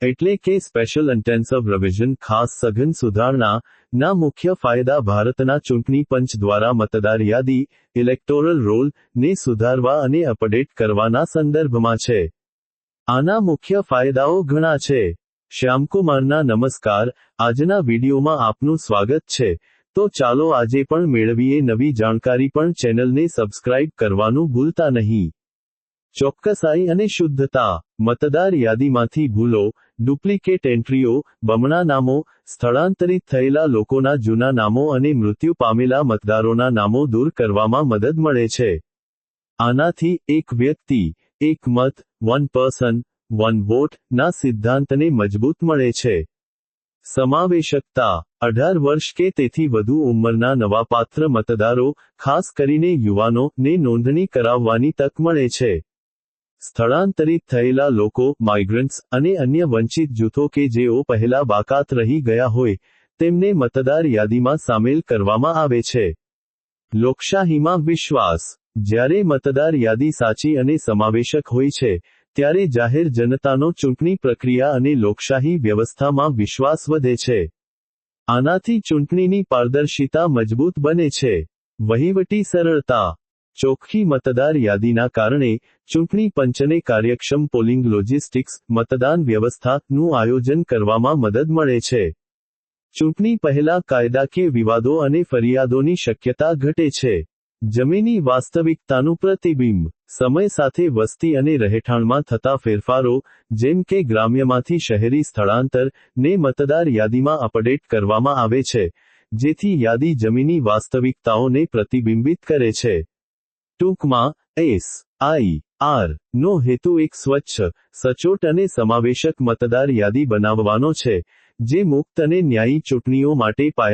એટલે કે special intensive revision ખાસ સઘન સુધારણા ના મુખ્ય ફાયદા ભારતના ચૂંટણી પંચ દ્વારા મતદાર યાદી ઇલેક્ટોરલ રોલ ને સુધારવા અને અપડેટ કરવાના સંદર્ભમાં છે. આના મુખ્ય ફાયદાઓ ઘણા છે. શ્યામકુમારના નમસ્કાર. આજના વિડીયોમાં આપનું સ્વાગત છે. તો ચાલો આજે પણ મેળવીએ નવી જાણકારી. પણ ચેનલને સબસ્ક્રાઇબ કરવાનું ભૂલતા નહીં. ચોકસાઈ અને શુદ્ધતા. મતદાર યાદીમાંથી ભૂલો, ડુપ્લિકેટ એન્ટ્રીઓ, બમણા નામો, સ્થળાંતરિત થયેલા લોકોના જૂના નામો અને મૃત્યુ પામેલા મતદારોના નામો દૂર કરવામાં મદદ મળે છે. આનાથી એક વ્યક્તિ, એક મત, વન પર્સન, વન વોટ ના સિદ્ધાંતને મજબૂત મળે છે. સમાવેશકતા. 18 વર્ષ કે તેથી વધુ ઉંમરના નવાપાત્ર મતદારો, ખાસ કરીને યુવાનો, ને નોંધણી કરાવવાની તક મળે છે. સ્થળાંતરિત થયેલા લોકો, માઇગ્રન્ટ્સ, અને અન્ય વંચિત જૂથો કે જેઓ પહેલા બાકાત રહી ગયા હોય, તેમને મતદાર યાદીમાં સામેલ કરવામાં આવે છે. લોકશાહીમાં વિશ્વાસ. જ્યારે મતદાર યાદી સાચી અને સમાવેશક હોય છે, ત્યારે જાહેર જનતાનો ચૂંટણી પ્રક્રિયા અને લોકશાહી વ્યવસ્થામાં વિશ્વાસ વધે છે. આનાથી ચૂંટણીની પારદર્શિતા મજબૂત બને છે. વહીવટી સરળતા. ચોખ્ખી મતદાર યાદીના કારણે ચૂંટણી પંચને કાર્યક્ષમ પોલિંગ લોજિસ્ટિક્સ, મતદાન વ્યવસ્થા નું આયોજન કરવામાં મદદ મળે છે. ચૂંટણી પહેલા કાયદાકીય વિવાદો અને ફરિયાદોની શક્યતા ઘટે છે. જમીની વાસ્તવિકતાનું પ્રતિબિંબ. સમય સાથે વસ્તી અને રહેઠાણમાં થતા ફેરફારો, જેમ કે ગ્રામ્યમાંથી શહેરી સ્થળાંતર, ને મતદાર યાદીમાં અપડેટ કરવામાં આવે છે, જેથી યાદી જમીની વાસ્તવિકતાઓને પ્રતિબિંબિત કરે છે. ટૂંકમાં, SIR નો હેતુ એક સ્વચ્છ, સચોટ અને સમાવેશક મતદાર યાદી બનાવવાનો છે, જે મુક્ત અને ન્યાયી ચૂંટણીઓ માટે પાયા